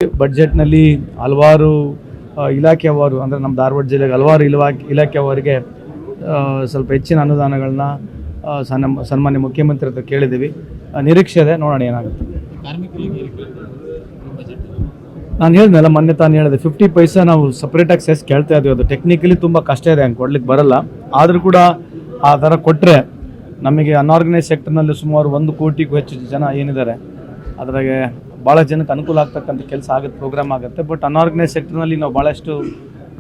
ಬಡ್ಜೆಟ್ನಲ್ಲಿ ಹಲವಾರು ಇಲಾಖೆಯವರು ಅಂದರೆ ನಮ್ಮ ಧಾರವಾಡ ಜಿಲ್ಲೆಗೆ ಹಲವಾರು ಇಲಾಖೆಯವರಿಗೆ ಸ್ವಲ್ಪ ಹೆಚ್ಚಿನ ಅನುದಾನಗಳನ್ನ ಸನ್ಮಾನ್ಯ ಮುಖ್ಯಮಂತ್ರಿ ಹತ್ರ ಕೇಳಿದ್ದೀವಿ. ನಿರೀಕ್ಷೆ ಇದೆ, ನೋಡೋಣ ಏನಾಗುತ್ತೆ. ನಾನು ಹೇಳಿದ್ನಲ್ಲ, ಮೊನ್ನೆ ತಾನು ಹೇಳಿದೆ 50 ಪೈಸಾ ನಾವು ಸಪ್ರೇಟಾಗಿ ಸೆಸ್ ಕೇಳ್ತಾ ಇದ್ದೀವಿ. ಅದು ಟೆಕ್ನಿಕಲಿ ತುಂಬ ಕಷ್ಟ ಇದೆ, ಹಂಗೆ ಕೊಡ್ಲಿಕ್ಕೆ ಬರಲ್ಲ. ಆದರೂ ಕೂಡ ಆ ಥರ ಕೊಟ್ಟರೆ ನಮಗೆ ಅನ್ಆರ್ಗನೈಸ್ ಸೆಕ್ಟರ್ನಲ್ಲಿ ಸುಮಾರು 1 ಕೋಟಿಗೂ ಹೆಚ್ಚು ಜನ ಏನಿದ್ದಾರೆ, ಅದ್ರಾಗೆ ಭಾಳ ಜನಕ್ಕೆ ಅನುಕೂಲ ಆಗ್ತಕ್ಕಂಥ ಕೆಲಸ ಆಗುತ್ತೆ, ಪ್ರೋಗ್ರಾಮ್ ಆಗುತ್ತೆ. ಬಟ್ ಅನ್ಆರ್ಗನೈಸ್ ಸೆಕ್ಟರ್ನಲ್ಲಿ ನಾವು ಭಾಳಷ್ಟು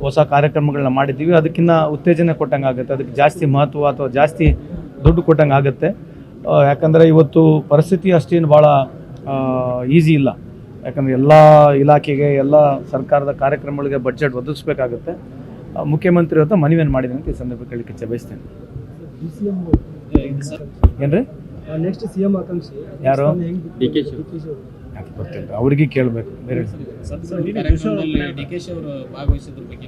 ಹೊಸ ಕಾರ್ಯಕ್ರಮಗಳನ್ನ ಮಾಡಿದ್ದೀವಿ. ಅದಕ್ಕಿಂತ ಉತ್ತೇಜನ ಕೊಟ್ಟಂಗೆ ಆಗುತ್ತೆ, ಅದಕ್ಕೆ ಜಾಸ್ತಿ ಮಹತ್ವ ಅಥವಾ ಜಾಸ್ತಿ ದುಡ್ಡು ಕೊಟ್ಟಂಗೆ ಆಗುತ್ತೆ. ಯಾಕಂದರೆ ಇವತ್ತು ಪರಿಸ್ಥಿತಿ ಅಷ್ಟೇನು ಭಾಳ ಈಸಿ ಇಲ್ಲ. ಯಾಕಂದರೆ ಎಲ್ಲ ಇಲಾಖೆಗೆ ಎಲ್ಲ ಸರ್ಕಾರದ ಕಾರ್ಯಕ್ರಮಗಳಿಗೆ ಬಡ್ಜೆಟ್ ಒದಗಿಸ್ಬೇಕಾಗುತ್ತೆ. ಮುಖ್ಯಮಂತ್ರಿ ಹತ್ರ ಮನವಿಯನ್ನು ಮಾಡಿದ್ದೀನಿ ಅಂತ ಈ ಸಂದರ್ಭ ಕೇಳಲಿಕ್ಕೆ ಬಯಸ್ತೇನೆ. ಏನ್ರಿ ನೆಕ್ಸ್ಟ್ ಸಿಎಂ ಆಕಾಂಕ್ಷಿ ಯಾರು? ಡಿಕೆ ಗೊತ್ತಿಲ್ಲ, ಅವ್ರಿಗೆ ಕೇಳಬೇಕು. ಬೇರೆ ಡಿಕೆಶಿ ಅವರು ಭಾಗವಹಿಸಿದ್ರ ಬಗ್ಗೆ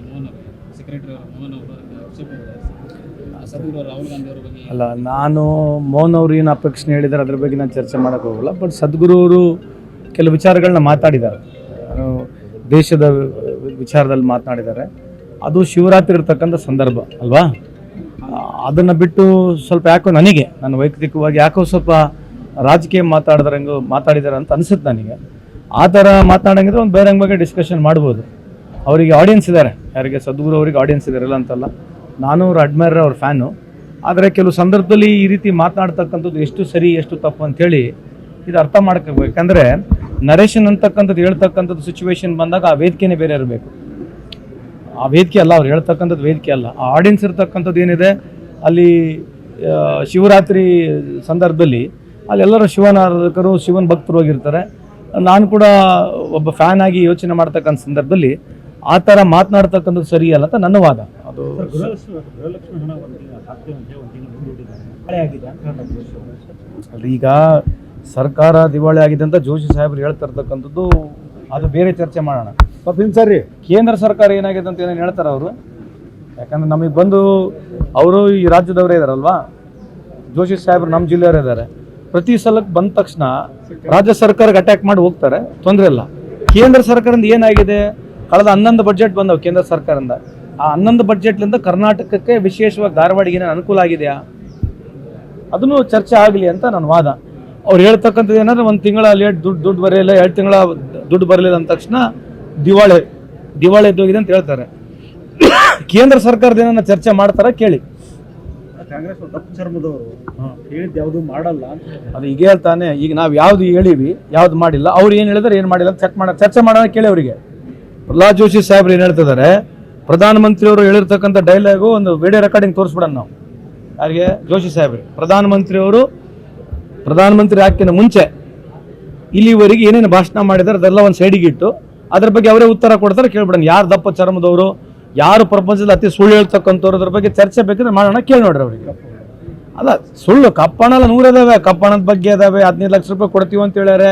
ಸೆಕ್ರೆಟರಿ ಮೋಹನ್ ಅವರು ರಾಹುಲ್ ಗಾಂಧಿ ಅವರ ಬಗ್ಗೆ ಅಲ್ಲ, ನಾನು ಮೋಹನ್ ಅವ್ರು ಏನು ಅಪೇಕ್ಷೆ ಹೇಳಿದ್ದಾರೆ ಅದ್ರ ಬಗ್ಗೆ ನಾನು ಚರ್ಚೆ ಮಾಡೋಕ್ಕೆ ಹೋಗಲ್ಲ. ಬಟ್ ಸದ್ಗುರು ಅವರು ಕೆಲವು ವಿಚಾರಗಳನ್ನ ಮಾತಾಡಿದ್ದಾರೆ, ದೇಶದ ವಿಚಾರದಲ್ಲಿ ಮಾತನಾಡಿದ್ದಾರೆ. ಅದು ಶಿವರಾತ್ರಿ ಇರ್ತಕ್ಕಂಥ ಸಂದರ್ಭ ಅಲ್ವಾ, ಅದನ್ನು ಬಿಟ್ಟು ಸ್ವಲ್ಪ ಯಾಕೋ ನನಗೆ ನನ್ನ ವೈಯಕ್ತಿಕವಾಗಿ ಯಾಕೋ ಸ್ವಲ್ಪ ರಾಜಕೀಯ ಮಾತಾಡಿದ್ದಾರೆ ಅಂತ ಅನಿಸುತ್ತೆ ನನಗೆ. ಆ ಥರ ಮಾತನಾಡಂಗಿದ್ರೆ ಒಂದು ಬೇರೆ ಬಗ್ಗೆ ಡಿಸ್ಕಷನ್ ಮಾಡ್ಬೋದು. ಅವರಿಗೆ ಆಡಿಯನ್ಸ್ ಇದ್ದಾರೆ, ಯಾರಿಗೆ ಸದ್ಗುರು ಅವರಿಗೆ ಆಡಿಯನ್ಸ್ ಇದ್ದಾರಲ್ಲ ಅಂತಲ್ಲ, ನಾನು ಅವ್ರ ಅಡ್ಮೈರರ್, ಅವ್ರ ಫ್ಯಾನು. ಆದರೆ ಕೆಲವು ಸಂದರ್ಭದಲ್ಲಿ ಈ ರೀತಿ ಮಾತನಾಡ್ತಕ್ಕಂಥದ್ದು ಎಷ್ಟು ಸರಿ ಎಷ್ಟು ತಪ್ಪು ಅಂಥೇಳಿ ಇದು ಅರ್ಥ ಮಾಡ್ಕೋಬೇಕು. ಯಾಕಂದರೆ ನರೇಶನ್ ಅಂತಕ್ಕಂಥದ್ದು ಹೇಳ್ತಕ್ಕಂಥದ್ದು ಸಿಚುವೇಶನ್ ಬಂದಾಗ ಆ ವೇದಿಕೆನೇ ಬೇರೆ ಇರಬೇಕು. ಆ ವೇದಿಕೆ ಅಲ್ಲ, ಅವ್ರು ಹೇಳ್ತಕ್ಕಂಥದ್ದು ವೇದಿಕೆ ಅಲ್ಲ. ಆ ಆಡಿಯನ್ಸ್ ಇರ್ತಕ್ಕಂಥದ್ದು ಏನಿದೆ ಅಲ್ಲಿ, ಶಿವರಾತ್ರಿ ಸಂದರ್ಭದಲ್ಲಿ ಅಲ್ಲೆಲ್ಲರೂ ಶಿವನಾರಾಧಕರು, ಶಿವನ ಭಕ್ತರು ಹೋಗಿರ್ತಾರೆ. ನಾನು ಕೂಡ ಒಬ್ಬ ಫ್ಯಾನ್ ಆಗಿ ಯೋಚನೆ ಮಾಡ್ತಕ್ಕಂಥ ಸಂದರ್ಭದಲ್ಲಿ ಆ ಥರ ಮಾತನಾಡ್ತಕ್ಕಂಥದ್ದು ಸರಿಯಲ್ಲ ಅಂತ ನನ್ನ ವಾದ. ಅದು ಈಗ ಸರ್ಕಾರ ದಿವಾಳಿ ಆಗಿದೆ ಅಂತ ಜೋಶಿ ಸಾಹೇಬ್ರು ಹೇಳ್ತಾ ಇರ್ತಕ್ಕಂಥದ್ದು ಅದು ಬೇರೆ ಚರ್ಚೆ ಮಾಡೋಣ. ಸರಿ, ಕೇಂದ್ರ ಸರ್ಕಾರ ಏನಾಗಿದೆ ಅಂತ ಏನೇನು ಹೇಳ್ತಾರೆ ಅವರು. ಯಾಕಂದ್ರೆ ನಮಗೆ ಬಂದು ಅವರು ಈ ರಾಜ್ಯದವರೇ ಇದಾರಲ್ವಾ, ಜೋಶಿ ಸಾಹೇಬ್ರು ನಮ್ಮ ಜಿಲ್ಲೆಯವರೇ ಇದ್ದಾರೆ. ಪ್ರತಿ ಸಲಕ್ಕೆ ಬಂದ ತಕ್ಷಣ ರಾಜ್ಯ ಸರ್ಕಾರಕ್ಕೆ ಅಟ್ಯಾಕ್ ಮಾಡಿ ಹೋಗ್ತಾರೆ, ತೊಂದರೆ ಇಲ್ಲ. ಕೇಂದ್ರ ಸರ್ಕಾರದಿಂದ ಏನಾಗಿದೆ, ಕಳೆದ 11 ಬಡ್ಜೆಟ್ ಬಂದವು ಕೇಂದ್ರ ಸರ್ಕಾರದಿಂದ. ಆ 11 ಬಡ್ಜೆಟ್ಲಿಂದ ಕರ್ನಾಟಕಕ್ಕೆ ವಿಶೇಷವಾಗಿ ಧಾರವಾಡಿಗೆ ಏನೇನು ಅನುಕೂಲ ಆಗಿದೆಯಾ ಅದನ್ನು ಚರ್ಚೆ ಆಗಲಿ ಅಂತ ನನ್ನ ವಾದ. ಅವ್ರು ಹೇಳ್ತಕ್ಕಂಥದ್ದು ಏನಾದ್ರೆ 1 ತಿಂಗಳ ಲೇಟ್ ದುಡ್ಡು ಬರಲಿಲ್ಲ, 2 ತಿಂಗಳ ದುಡ್ಡು ಬರಲಿಲ್ಲ ಅಂದ ತಕ್ಷಣ ದಿವಾಳಿ ಎದ್ದೋಗಿದೆ ಅಂತ ಹೇಳ್ತಾರೆ. ಕೇಂದ್ರ ಸರ್ಕಾರದ ಏನನ್ನ ಚರ್ಚೆ ಮಾಡ್ತಾರ ಕೇಳಿ. ಕಾಂಗ್ರೆಸ್ ದಪ್ಪ ಚರ್ಮದವರು ಹೇಳಿದ್ದು ಯಾವುದು ಮಾಡಲ್ಲ ಅದು ಈಗ ಹೇಳ್ತಾನೆ. ಈಗ ನಾವು ಯಾವ್ದು ಹೇಳಿವಿ ಯಾವ್ದು ಮಾಡಿಲ್ಲ, ಅವ್ರು ಏನು ಹೇಳಿದ್ರೆ ಏನು ಮಾಡಿಲ್ಲ ಅಂತ ಚರ್ಚೆ ಮಾಡೋಣ ಕೇಳಿ ಅವರಿಗೆ. ಪ್ರಹ್ಲಾದ್ ಜೋಶಿ ಸಾಹೇಬ್ರು ಏನು ಹೇಳ್ತಿದ್ದಾರೆ, ಪ್ರಧಾನಮಂತ್ರಿಯವರು ಹೇಳಿರ್ತಕ್ಕಂಥ ಡೈಲಾಗು ಒಂದು ವಿಡಿಯೋ ರೆಕಾರ್ಡಿಂಗ್ ತೋರಿಸ್ಬಿಡೋಣ ನಾವು. ಯಾರಿಗೆ? ಜೋಶಿ ಸಾಹೇಬ್ರು. ಪ್ರಧಾನಮಂತ್ರಿ ಹಾಕಿನ ಮುಂಚೆ ಇಲ್ಲಿವರೆಗೆ ಏನೇನು ಭಾಷಣ ಮಾಡಿದ್ದಾರೆ ಅದೆಲ್ಲ ಒಂದು ಸೈಡಿಗೆ ಇಟ್ಟು ಅದ್ರ ಬಗ್ಗೆ ಅವರೇ ಉತ್ತರ ಕೊಡ್ತಾರೆ, ಕೇಳ್ಬಿಡೋಣ. ಯಾರು ದಪ್ಪ ಚರ್ಮದವರು, ಯಾರು ಪ್ರಪಂಚದಲ್ಲಿ ಅತಿ ಸುಳ್ಳು ಹೇಳ್ತಕ್ಕಂಥವ್ರು, ಅದ್ರ ಬಗ್ಗೆ ಚರ್ಚೆ ಬೇಕಿದ್ರೆ ಮಾಡೋಣ, ಕೇಳಿ ನೋಡ್ರಿ ಅವ್ರಿಗೆ. ಅಲ್ಲ, ಸುಳ್ಳು ಕಪ್ಪಣ ಎಲ್ಲ 100 ಇದಾವೆ, ಕಪ್ಪಣದ ಬಗ್ಗೆ ಇದಾವೆ. 15 ಲಕ್ಷ ರೂಪಾಯಿ ಕೊಡ್ತೀವಿ ಅಂತ ಹೇಳ್ಯಾರೆ,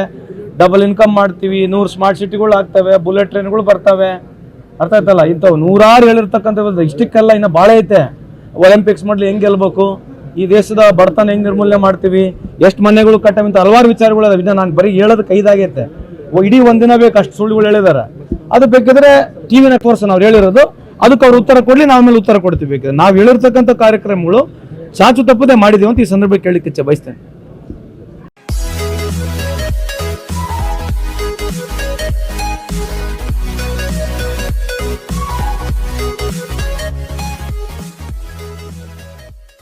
ಡಬಲ್ ಇನ್ಕಮ್ ಮಾಡ್ತೀವಿ, 100 ಸ್ಮಾರ್ಟ್ ಸಿಟಿಗಳು ಆಗ್ತವೆ, ಬುಲೆಟ್ ಟ್ರೈನ್ಗಳು ಬರ್ತವೆ. ಅರ್ಥ ಆಯ್ತಲ್ಲ, ಇಂಥವು 100 ಹೇಳಿರ್ತಕ್ಕಂಥದ್ದು ಇಷ್ಟಕ್ಕೆಲ್ಲ ಇನ್ನು ಭಾಳ ಐತೆ. ಒಲಿಂಪಿಕ್ಸ್ ಮಾಡಲಿ ಹೆಂಗೆ ಗೆಲ್ಬೇಕು, ಈ ದೇಶದ ಬಡತನ ಹೆಂಗೆ ನಿರ್ಮೂಲನೆ ಮಾಡ್ತೀವಿ, ಎಷ್ಟು ಮನೆಗಳು ಕಟ್ಟವೆ, ಇಂಥ ಹಲವಾರು ವಿಚಾರಗಳು ಅದಾವೆ. ಇದನ್ನ ನಾನು ಬರೀ ಹೇಳೋದಕ್ಕೆ 5 ಆಗೈತೆ, ಇಡೀ ಒಂದಿನ ಬೇಕು ಅಷ್ಟು ಸುಳ್ಳುಗಳು ಹೇಳಿದ್ದಾರೆ. ಅದು ಬೇಕಿದ್ರೆ ಟಿವಿನ ತೋರ್ಸೋಣ ಅವ್ರು ಹೇಳಿರೋದು, ಅದಕ್ಕೆ ಅವ್ರು ಉತ್ತರ ಕೊಡಲಿ, ನಾವು ಮೇಲೆ ಉತ್ತರ ಕೊಡ್ತೀವಿ. ಬೇಕಿದ್ರೆ ನಾವು ಹೇಳಿರ್ತಕ್ಕಂಥ ಕಾರ್ಯಕ್ರಮಗಳು ಚಾಚು ತಪ್ಪದೆ ಮಾಡಿದೀವಿ ಅಂತ ಈ ಸಂದರ್ಭ ಕೇಳಲಿಕ್ಕೆ ಬಯಸ್ತೇನೆ.